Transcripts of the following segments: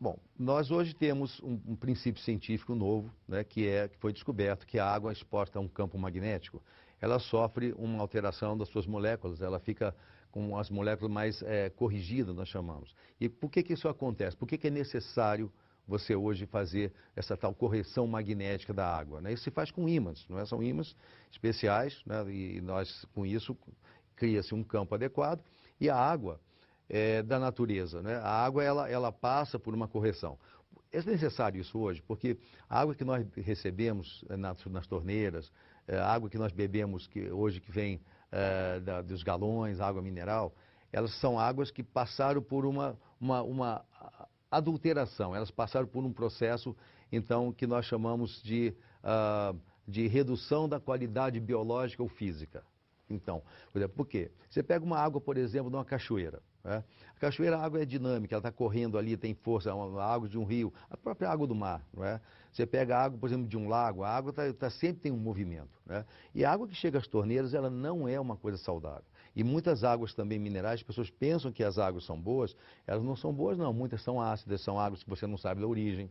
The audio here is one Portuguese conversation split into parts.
Bom, nós hoje temos um princípio científico novo, né, que foi descoberto, que a água exposta a um campo magnético, ela sofre uma alteração das suas moléculas, ela fica com as moléculas mais corrigidas, nós chamamos. E por que que isso acontece? Por que que é necessário você hoje fazer essa tal correção magnética da água, né? Isso se faz com ímãs, não é? São ímãs especiais, né? E nós, com isso, cria-se um campo adequado e a água da natureza, né? A água, ela passa por uma correção. É necessário isso hoje, porque a água que nós recebemos nas torneiras, a água que nós bebemos hoje que vem dos galões, água mineral, elas são águas que passaram por uma adulteração, elas passaram por um processo, então, que nós chamamos de redução da qualidade biológica ou física. Então, por quê? Você pega uma água, por exemplo, de uma cachoeira, né? A cachoeira, a água é dinâmica, ela está correndo ali, tem força, a água de um rio, a própria água do mar, não é? Você pega a água, por exemplo, de um lago, a água sempre tem um movimento, né? E a água que chega às torneiras, ela não é uma coisa saudável. E muitas águas também minerais, as pessoas pensam que as águas são boas, elas não são boas não, muitas são ácidas, são águas que você não sabe da origem.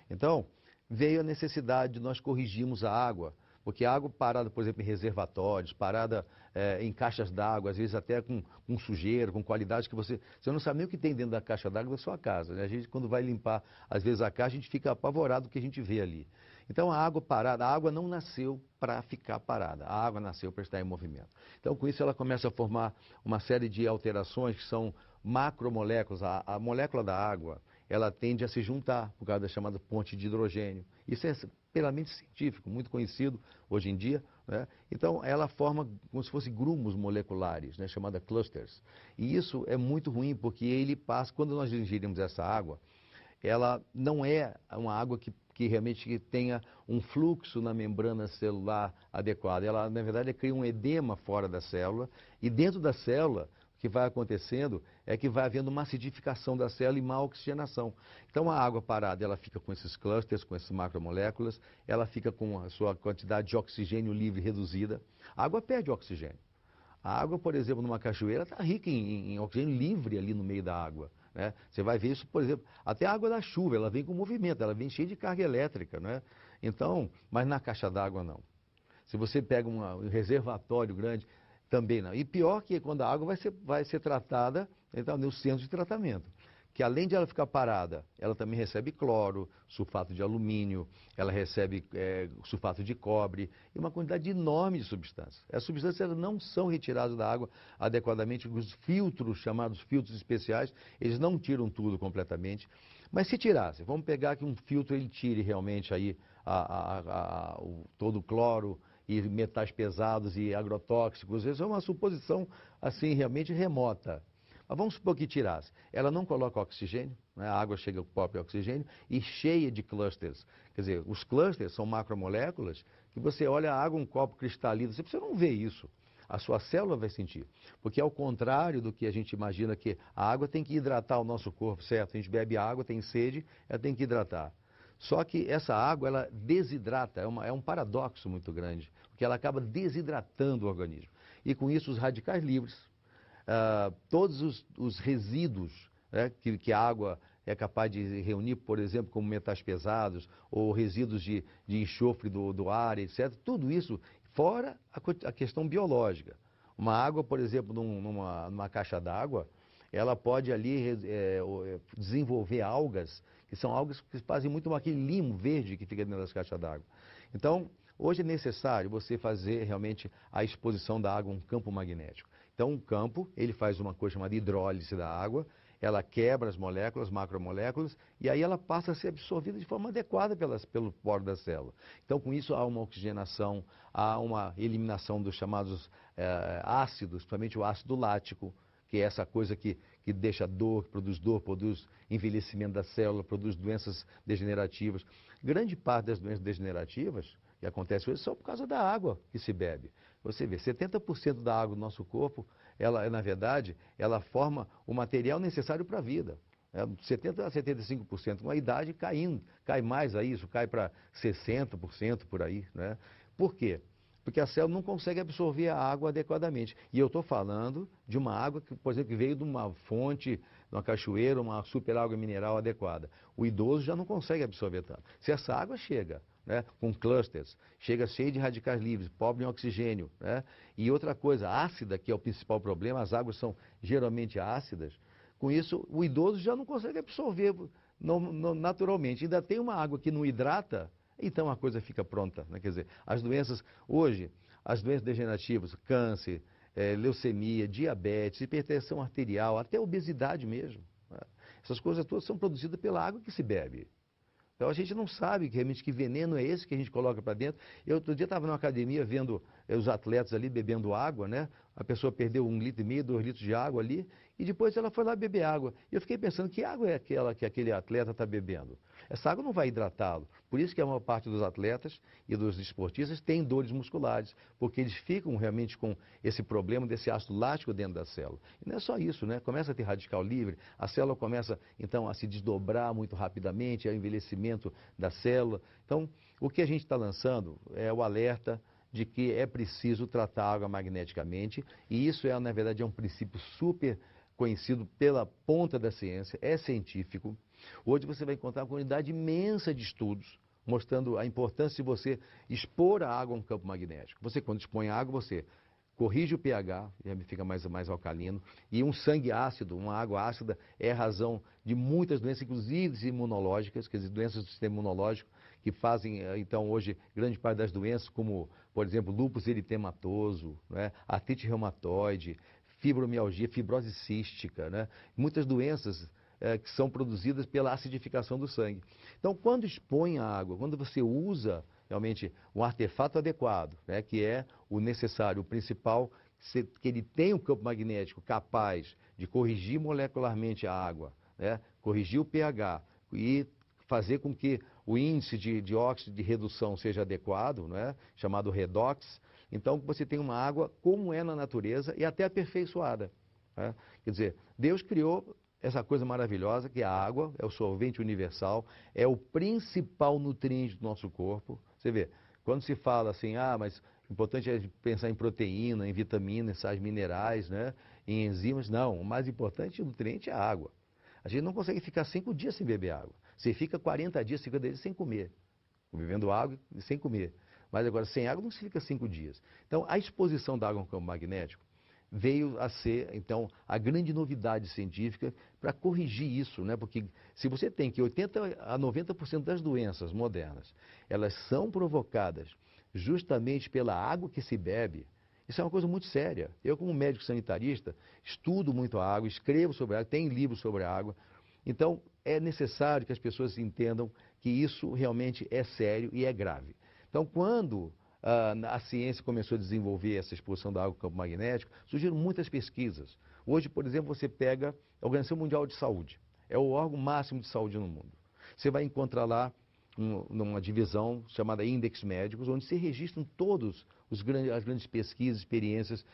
Então, veio a necessidade de nós corrigirmos a água, porque a água parada, por exemplo, em reservatórios, parada em caixas d'água, às vezes até com sujeira, com qualidade que você não sabe nem o que tem dentro da caixa d'água da sua casa, né? A gente, quando vai limpar, às vezes, a caixa, a gente fica apavorado do que a gente vê ali. Então, a água parada, a água não nasceu para ficar parada, a água nasceu para estar em movimento. Então, com isso, ela começa a formar uma série de alterações que são macromoléculas. A molécula da água, ela tende a se juntar por causa da chamada ponte de hidrogênio. Isso é plenamente científico, muito conhecido hoje em dia, né? Então, ela forma como se fossem grumos moleculares, né? Chamada clusters. E isso é muito ruim, porque ele passa, quando nós ingerimos essa água, ela não é uma água que realmente tenha um fluxo na membrana celular adequado. Ela, na verdade, cria um edema fora da célula, e dentro da célula, o que vai acontecendo é que vai havendo uma acidificação da célula e má oxigenação. Então, a água parada, ela fica com esses clusters, com essas macromoléculas, ela fica com a sua quantidade de oxigênio livre reduzida. A água perde oxigênio. A água, por exemplo, numa cachoeira, está rica em oxigênio livre ali no meio da água, né? Você vai ver isso, por exemplo, até a água da chuva, ela vem com movimento, ela vem cheia de carga elétrica, né? Então, mas na caixa d'água não. Se você pega um reservatório grande, também não. E pior que quando a água vai ser tratada, então, no centro de tratamento. Que além de ela ficar parada, ela também recebe cloro, sulfato de alumínio, ela recebe sulfato de cobre e uma quantidade enorme de substâncias. As substâncias elas não são retiradas da água adequadamente, os filtros, chamados filtros especiais, eles não tiram tudo completamente. Mas se tirasse, vamos pegar que um filtro ele tire realmente aí todo o cloro e metais pesados e agrotóxicos, isso é uma suposição assim realmente remota. Mas vamos supor que tirasse. Ela não coloca oxigênio, né? A água chega com o próprio oxigênio e cheia de clusters. Quer dizer, os clusters são macromoléculas que você olha a água, um copo cristalino, você não vê isso. A sua célula vai sentir. Porque ao contrário do que a gente imagina que a água tem que hidratar o nosso corpo, certo? A gente bebe água, tem sede, ela tem que hidratar. Só que essa água, ela desidrata, é um paradoxo muito grande, porque ela acaba desidratando o organismo. E com isso os radicais livres, todos os resíduos, né, que a água é capaz de reunir, por exemplo, como metais pesados, ou resíduos de enxofre do ar, etc. Tudo isso fora a questão biológica. Uma água, por exemplo, numa caixa d'água, ela pode ali desenvolver algas, que são algas que fazem muito aquele limo verde que fica dentro das caixas d'água. Então, hoje é necessário você fazer realmente a exposição da água a um campo magnético. Então, um campo, ele faz uma coisa chamada hidrólise da água, ela quebra as moléculas, macromoléculas, e aí ela passa a ser absorvida de forma adequada pelo poro da célula. Então, com isso, há uma oxigenação, há uma eliminação dos chamados ácidos, principalmente o ácido lático, que é essa coisa que deixa dor, produz envelhecimento da célula, produz doenças degenerativas. Grande parte das doenças degenerativas que acontecem hoje são por causa da água que se bebe. Você vê, 70% da água do nosso corpo, ela, na verdade, ela forma o material necessário para a vida. 70% a 75%, com a idade caindo, cai mais a isso, cai para 60% por aí, né? Por quê? porque a célula não consegue absorver a água adequadamente. E eu estou falando de uma água que, por exemplo, que veio de uma fonte, de uma cachoeira, uma super água mineral adequada. O idoso já não consegue absorver tanto. Se essa água chega, né, com clusters, chega cheia de radicais livres, pobre em oxigênio, né, e outra coisa, ácida, que é o principal problema, as águas são geralmente ácidas, com isso o idoso já não consegue absorver naturalmente. Ainda tem uma água que não hidrata, então a coisa fica pronta, né? Quer dizer, as doenças, hoje, as doenças degenerativas, câncer, leucemia, diabetes, hipertensão arterial, até obesidade mesmo, né? Essas coisas todas são produzidas pela água que se bebe. Então a gente não sabe realmente que veneno é esse que a gente coloca para dentro. Eu outro dia estava na academia vendo os atletas ali bebendo água, né? A pessoa perdeu 1,5 litro, 2 litros de água ali, e depois ela foi lá beber água. E eu fiquei pensando, que água é aquela que aquele atleta está bebendo? Essa água não vai hidratá-lo. Por isso que a maior parte dos atletas e dos esportistas tem dores musculares, porque eles ficam realmente com esse problema desse ácido lático dentro da célula. E não é só isso, né? Começa a ter radical livre, a célula começa então a se desdobrar muito rapidamente, é o envelhecimento da célula. Então, o que a gente está lançando é o alerta de que é preciso tratar a água magneticamente, e isso na verdade, é um princípio super conhecido pela ponta da ciência, é científico. Hoje você vai encontrar uma quantidade imensa de estudos mostrando a importância de você expor a água a um campo magnético. Você, quando expõe a água, você corrige o pH, fica mais alcalino, e um sangue ácido, uma água ácida, é a razão de muitas doenças, inclusive imunológicas, quer dizer, doenças do sistema imunológico, que fazem, então, hoje, grande parte das doenças, como, por exemplo, lúpus eritematoso, né, artrite reumatoide, fibromialgia, fibrose cística, né, muitas doenças que são produzidas pela acidificação do sangue. Então, quando expõe a água, quando você usa realmente um artefato adequado, né, que é o necessário, o principal, que ele tem um campo magnético capaz de corrigir molecularmente a água, né, corrigir o pH e fazer com que o índice de óxido de redução seja adequado, né, chamado redox. Então, você tem uma água como é na natureza e até aperfeiçoada, né? Quer dizer, Deus criou essa coisa maravilhosa que é a água, é o solvente universal, é o principal nutriente do nosso corpo. Você vê, quando se fala assim, mas o importante é pensar em proteína, em vitaminas, sais minerais, né, em enzimas. Não, o mais importante nutriente é a água. A gente não consegue ficar 5 dias sem beber água. Você fica 40 dias, 50 dias sem comer, bebendo água e sem comer. Mas agora, sem água não se fica 5 dias. Então, a exposição da água ao campo magnético veio a ser, então, a grande novidade científica para corrigir isso, né? Porque se você tem que 80 a 90% das doenças modernas, elas são provocadas justamente pela água que se bebe, isso é uma coisa muito séria. Eu, como médico sanitarista, estudo muito a água, escrevo sobre a água, tenho livros sobre a água. Então, é necessário que as pessoas entendam que isso realmente é sério e é grave. Então, quando a ciência começou a desenvolver essa exposição da água ao campo magnético, surgiram muitas pesquisas. Hoje, por exemplo, você pega a Organização Mundial de Saúde, é o órgão máximo de saúde no mundo. Você vai encontrar lá numa divisão chamada Index Médicos, onde se registram todas as grandes pesquisas, experiências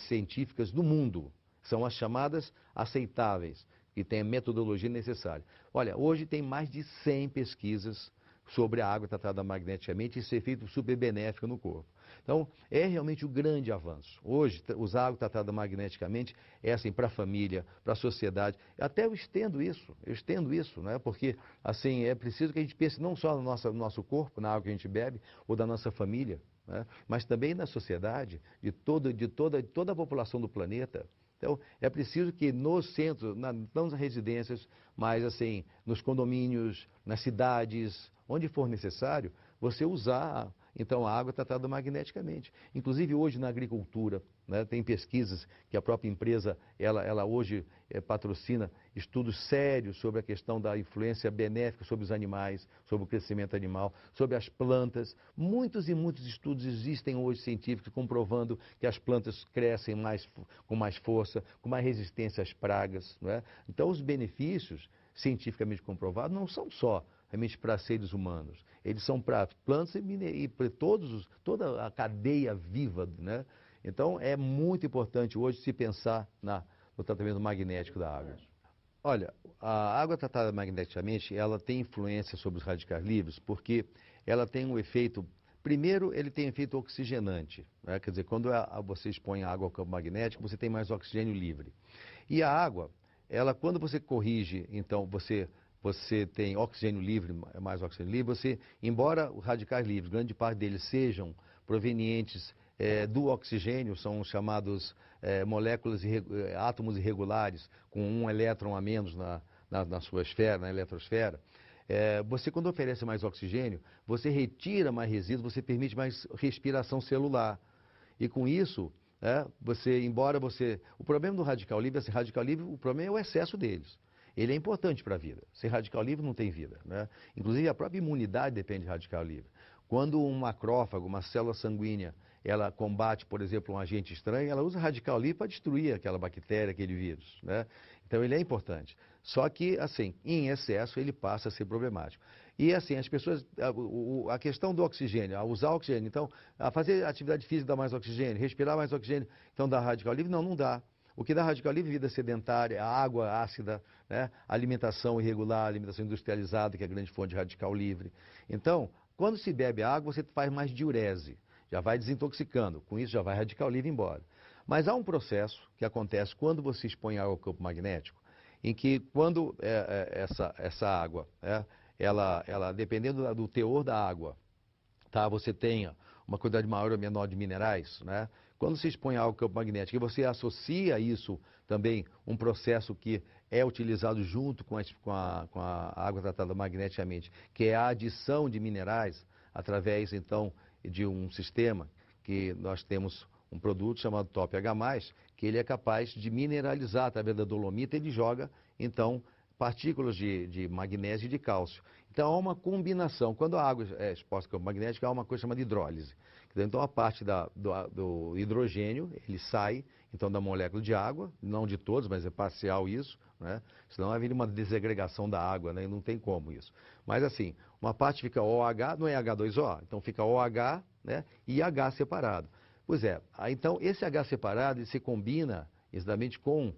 científicas do mundo. São as chamadas aceitáveis, que têm a metodologia necessária. Olha, hoje tem mais de 100 pesquisas sobre a água tratada magneticamente e esse efeito super benéfico no corpo. Então, é realmente um grande avanço. Hoje, usar água tratada magneticamente é assim para a família, para a sociedade. Até eu estendo isso, né? Porque assim, é preciso que a gente pense não só no nosso corpo, na água que a gente bebe, ou da nossa família, né? Mas também na sociedade, de toda a população do planeta. Então, é preciso que nos centros, não nas residências, mas assim, nos condomínios, nas cidades, onde for necessário, você usar então a água tratada magneticamente. Inclusive hoje na agricultura, né, tem pesquisas que a própria empresa, ela hoje patrocina estudos sérios sobre a questão da influência benéfica sobre os animais, sobre o crescimento animal, sobre as plantas. Muitos e muitos estudos existem hoje científicos comprovando que as plantas crescem com mais força, com mais resistência às pragas, não é? Então os benefícios cientificamente comprovados não são só realmente para seres humanos, eles são para plantas e para toda a cadeia viva, né? Então é muito importante hoje se pensar no tratamento magnético da água. Olha, a água tratada magneticamente, ela tem influência sobre os radicais livres porque ela tem um efeito Primeiro, ele tem efeito oxigenante, né? Quer dizer, quando você expõe a água ao campo magnético, você tem mais oxigênio livre. E a água, ela, quando você corrige, então, você tem oxigênio livre, mais oxigênio livre, você, embora os radicais livres, grande parte deles sejam provenientes do oxigênio, são chamados moléculas, átomos irregulares, com um elétron a menos na sua esfera, na eletrosfera. Você, quando oferece mais oxigênio, você retira mais resíduos, você permite mais respiração celular. E com isso, o problema do radical livre, o problema é o excesso deles. Ele é importante para a vida. Sem radical livre não tem vida, né? Inclusive a própria imunidade depende de radical livre. Quando um macrófago, uma célula sanguínea, ela combate, por exemplo, um agente estranho, ela usa radical livre para destruir aquela bactéria, aquele vírus, né? Então ele é importante. Só que, assim, em excesso ele passa a ser problemático. E assim, as pessoas, a questão do oxigênio, a usar oxigênio, então, a fazer atividade física dá mais oxigênio, respirar mais oxigênio, então dá radical livre? Não, não dá. O que dá radical livre é vida sedentária, água ácida, né? Alimentação irregular, alimentação industrializada, que é a grande fonte de radical livre. Então, quando se bebe água, você faz mais diurese, já vai desintoxicando, com isso já vai radical livre embora. Mas há um processo que acontece quando você expõe água ao campo magnético, em que quando essa água, ela dependendo do teor da água, tá, você tenha uma quantidade maior ou menor de minerais, né? Quando se expõe ao campo magnético e você associa isso também, um processo que é utilizado junto com a água tratada magneticamente, que é a adição de minerais através, então, de um sistema que nós temos um produto chamado Top H+, que ele é capaz de mineralizar através da dolomita, ele joga, então, partículas de magnésio e de cálcio. Então, há uma combinação. Quando a água é exposta ao campo magnético, há uma coisa chamada hidrólise. Então, a parte do hidrogênio, ele sai, então, da molécula de água, não de todos, mas é parcial isso, né? Senão haveria uma desagregação da água, né? E não tem como isso. Mas, assim, uma parte fica OH, não é H2O, então fica OH, né? E H separado. Pois é, então, esse H separado, ele se combina exatamente com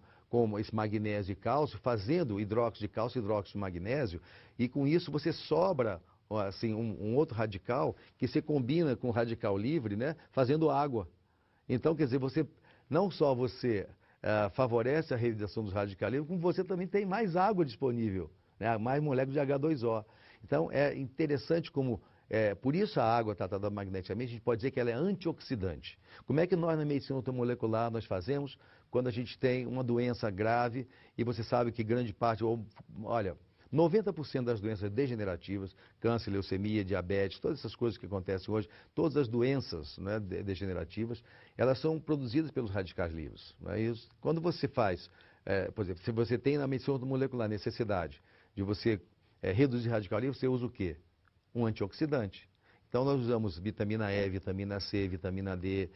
esse magnésio e cálcio, fazendo hidróxido de cálcio e hidróxido de magnésio, e com isso você sobra assim, um outro radical que se combina com o radical livre, né, fazendo água. Então, quer dizer, não só você favorece a realização dos radicais livres, como você também tem mais água disponível, né, mais moléculas de H2O. Então, é interessante como... por isso a água tratada magneticamente, a gente pode dizer que ela é antioxidante. Como é que nós, na medicina automolecular, nós fazemos quando a gente tem uma doença grave e você sabe que grande parte, olha, 90% das doenças degenerativas, câncer, leucemia, diabetes, todas essas coisas que acontecem hoje, todas as doenças, né, degenerativas, elas são produzidas pelos radicais livres. Não é isso? Quando você faz, por exemplo, se você tem na medicina automolecular necessidade de você reduzir radical livre, você usa o quê? Um antioxidante. Então nós usamos vitamina E, vitamina C, vitamina D,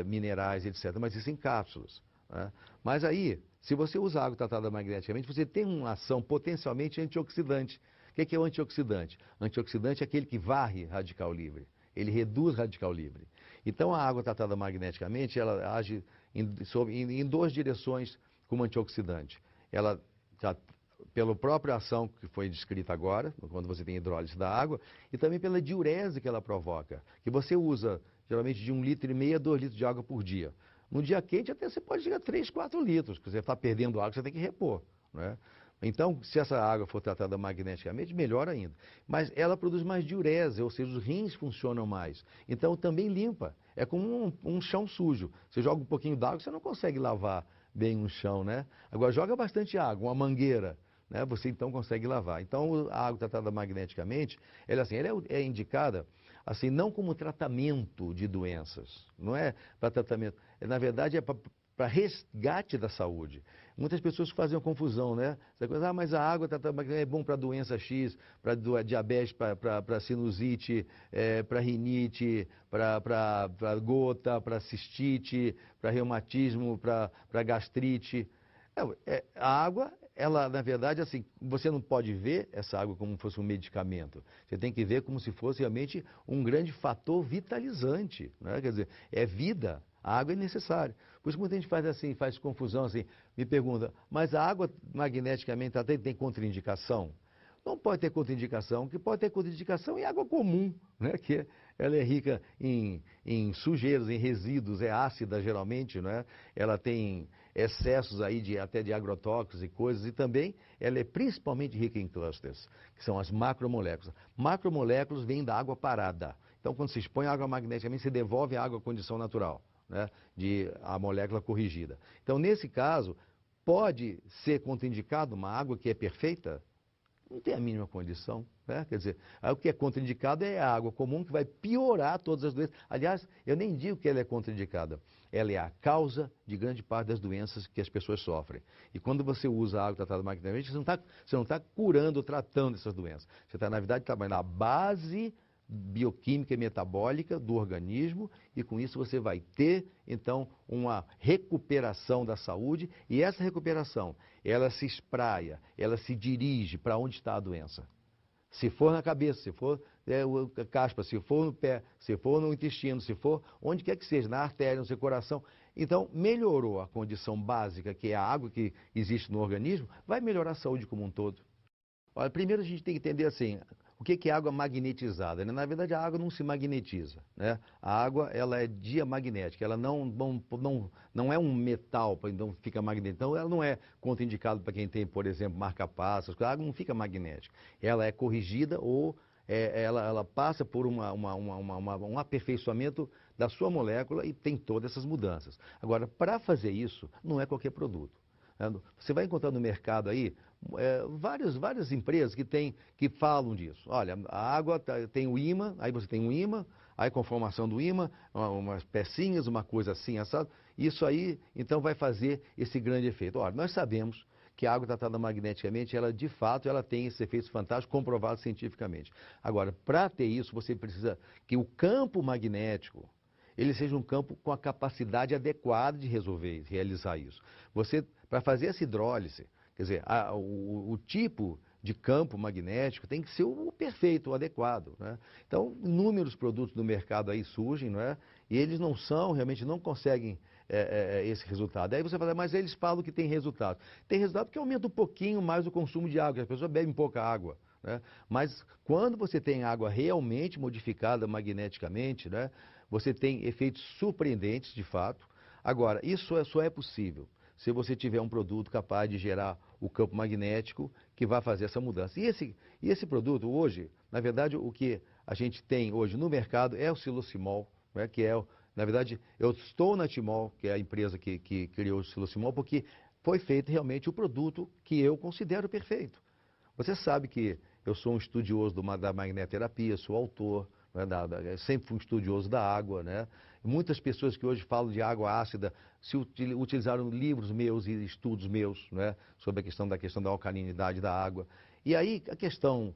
minerais, etc. Mas isso em cápsulas, né? Mas aí, se você usa água tratada magneticamente, você tem uma ação potencialmente antioxidante. O que é o antioxidante? Antioxidante é aquele que varre radical livre. Ele reduz radical livre. Então a água tratada magneticamente, ela age em duas direções como antioxidante. Ela pela própria ação que foi descrita agora, quando você tem hidrólise da água, e também pela diurese que ela provoca, que você usa geralmente de 1,5 litro a 2 litros de água por dia. No dia quente até você pode chegar a 3, 4 litros, que você está perdendo água, você tem que repor, né? Então, se essa água for tratada magneticamente, melhor ainda. Mas ela produz mais diurese, ou seja, os rins funcionam mais. Então, também limpa. É como um chão sujo. Você joga um pouquinho d'água, você não consegue lavar bem um chão, né? Agora, joga bastante água, uma mangueira, né? Você então consegue lavar. Então, a água tratada magneticamente, ela é indicada, assim, não como tratamento de doenças. Não é para tratamento. Na verdade, é para resgate da saúde. Muitas pessoas fazem uma confusão, né? Essa coisa, mas a água é bom para doença X, para diabetes, para sinusite, para rinite, para gota, para cistite, para reumatismo, para gastrite. A água, ela, na verdade, assim, você não pode ver essa água como se fosse um medicamento. Você tem que ver como se fosse realmente um grande fator vitalizante, né? Quer dizer, é vida. A água é necessária. Por isso muita gente faz assim, faz confusão assim, me pergunta, mas a água magneticamente tem contraindicação? não pode ter contraindicação. O que pode ter contraindicação é água comum, né? Que ela é rica em sujeiros, em resíduos, é ácida geralmente, né? Ela tem excessos aí até de agrotóxicos e coisas, e também ela é principalmente rica em clusters, que são as macromoléculas. Macromoléculas vêm da água parada. Então, quando se expõe água magneticamente, se devolve a água à condição natural, né? De a molécula corrigida. Então, nesse caso, pode ser contraindicado uma água que é perfeita? Não tem a mínima condição, né? Quer dizer, aí o que é contraindicado é a água comum que vai piorar todas as doenças. Aliás, eu nem digo que ela é contraindicada. Ela é a causa de grande parte das doenças que as pessoas sofrem. E quando você usa a água tratada magneticamente, você não está curando ou tratando essas doenças. Você está, na verdade, trabalhando na base bioquímica e metabólica do organismo, e com isso você vai ter, então, uma recuperação da saúde, e essa recuperação, ela se espraia, ela se dirige para onde está a doença. Se for na cabeça, se for caspa, se for no pé, se for no intestino, se for onde quer que seja, na artéria, no seu coração. Então, melhorou a condição básica, que é a água que existe no organismo, vai melhorar a saúde como um todo. Olha, primeiro a gente tem que entender assim, o que é água magnetizada, né? Na verdade, a água não se magnetiza, né? A água, ela é diamagnética, ela não é um metal, então fica magnética. Então, ela não é contraindicada para quem tem, por exemplo, marca-passos. A água não fica magnética. Ela é corrigida ou ela passa por um aperfeiçoamento da sua molécula e tem todas essas mudanças. Agora, para fazer isso, não é qualquer produto. Você vai encontrar no mercado aí várias empresas que falam disso. Olha, a água tem o ímã, aí você tem um ímã, aí com a formação do ímã, umas pecinhas, uma coisa assim, assado. Isso aí, então, vai fazer esse grande efeito. Olha, nós sabemos que a água tratada magneticamente, ela de fato, ela tem esses efeitos fantásticos comprovados cientificamente. Agora, para ter isso, você precisa que o campo magnético, ele seja um campo com a capacidade adequada de realizar isso. Você, para fazer essa hidrólise, quer dizer, o tipo de campo magnético tem que ser o perfeito, o adequado, né? Então, inúmeros produtos no mercado aí surgem, não é? E eles não são, realmente não conseguem esse resultado. Aí você fala, mas eles falam que tem resultado. Tem resultado porque aumenta um pouquinho mais o consumo de água, as pessoas bebem pouca água, né? Mas quando você tem água realmente modificada magneticamente, né? Você tem efeitos surpreendentes, de fato. Agora, isso só é possível se você tiver um produto capaz de gerar o campo magnético que vai fazer essa mudança. E esse produto hoje, na verdade, o que a gente tem hoje no mercado é o Silosimol, né, que na verdade, eu estou na Timol, que é a empresa que criou o Silosimol, porque foi feito realmente o produto que eu considero perfeito. Você sabe que eu sou um estudioso da magnetoterapia, sou autor, né, sempre fui um estudioso da água, né? Muitas pessoas que hoje falam de água ácida utilizaram livros meus e estudos meus, né, sobre a questão da alcalinidade da água. E aí a questão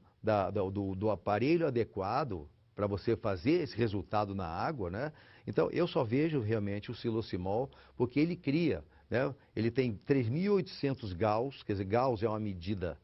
do aparelho adequado para você fazer esse resultado na água, né? Então eu só vejo realmente o Silosimol porque ele cria, né? Ele tem 3.800 Gauss, quer dizer, Gauss é uma medida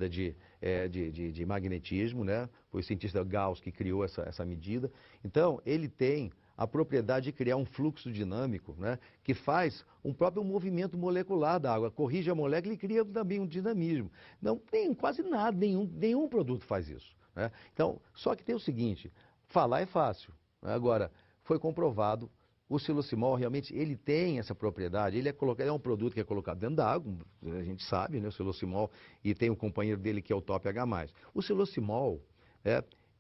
de magnetismo, né? Foi o cientista Gauss que criou essa medida. Então, ele tem a propriedade de criar um fluxo dinâmico, né? Que faz um próprio movimento molecular da água, corrige a molécula e cria também um dinamismo. Não tem quase nada, nenhum produto faz isso, né? Então, só que tem o seguinte, falar é fácil, né? Agora, foi comprovado. O Silosimol realmente ele tem essa propriedade, ele é um produto que é colocado dentro da água, a gente sabe, né, o Silosimol, e tem um companheiro dele que é o Top H+. O Silosimol,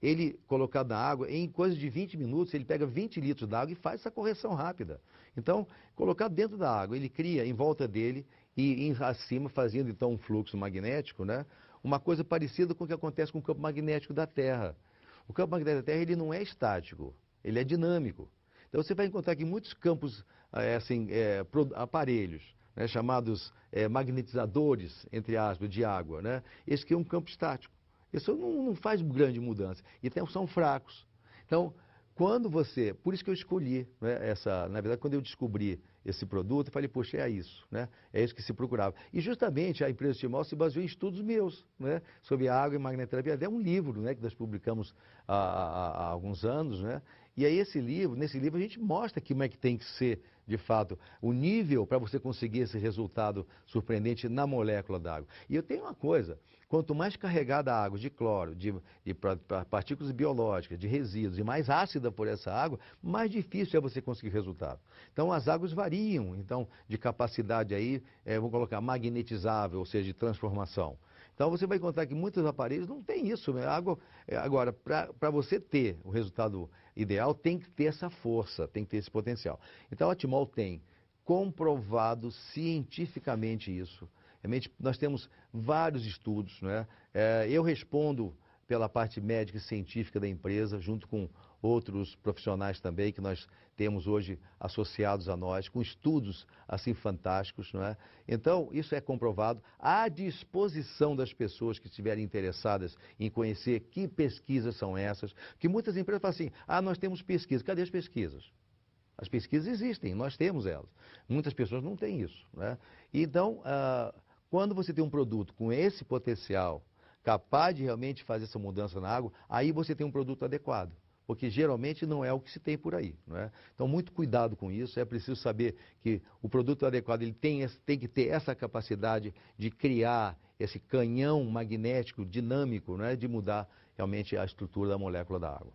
ele colocado na água, em coisa de 20 minutos, ele pega 20 litros d'água e faz essa correção rápida. Então, colocado dentro da água, ele cria em volta dele e acima, fazendo então um fluxo magnético, né, uma coisa parecida com o que acontece com o campo magnético da Terra. O campo magnético da Terra ele não é estático, ele é dinâmico. Então você vai encontrar aqui muitos campos, aparelhos, né, chamados magnetizadores, entre aspas, de água, né? Esse aqui é um campo estático. Isso não faz grande mudança. E são fracos. Então, por isso que eu escolhi, né, na verdade, quando eu descobri esse produto, eu falei, poxa, é isso, né? É isso que se procurava. E justamente a empresa Timol se baseou em estudos meus, né, sobre água e magnetoterapia. Até um livro, né, que nós publicamos há alguns anos, né? E aí nesse livro a gente mostra como é que tem que ser, de fato, o nível para você conseguir esse resultado surpreendente na molécula d'água. E eu tenho uma coisa, quanto mais carregada a água de cloro, de partículas biológicas, de resíduos, e mais ácida por essa água, mais difícil é você conseguir resultado. Então as águas variam, então, de capacidade aí, vou colocar magnetizável, ou seja, de transformação. Então você vai encontrar que muitos aparelhos não têm isso, né? Agora, para você ter o resultado ideal, tem que ter essa força, tem que ter esse potencial. Então a Timol tem comprovado cientificamente isso. Realmente, nós temos vários estudos, né? Eu respondo pela parte médica e científica da empresa, junto com outros profissionais também que nós temos hoje associados a nós, com estudos assim fantásticos, não é? Então, isso é comprovado à disposição das pessoas que estiverem interessadas em conhecer que pesquisas são essas, que muitas empresas falam assim, nós temos pesquisas, cadê as pesquisas? As pesquisas existem, nós temos elas. Muitas pessoas não têm isso, né? Então, quando você tem um produto com esse potencial, capaz de realmente fazer essa mudança na água, aí você tem um produto adequado. Porque geralmente não é o que se tem por aí, não é? Então, muito cuidado com isso. É preciso saber que o produto adequado ele tem que ter essa capacidade de criar esse canhão magnético dinâmico, não é? De mudar realmente a estrutura da molécula da água.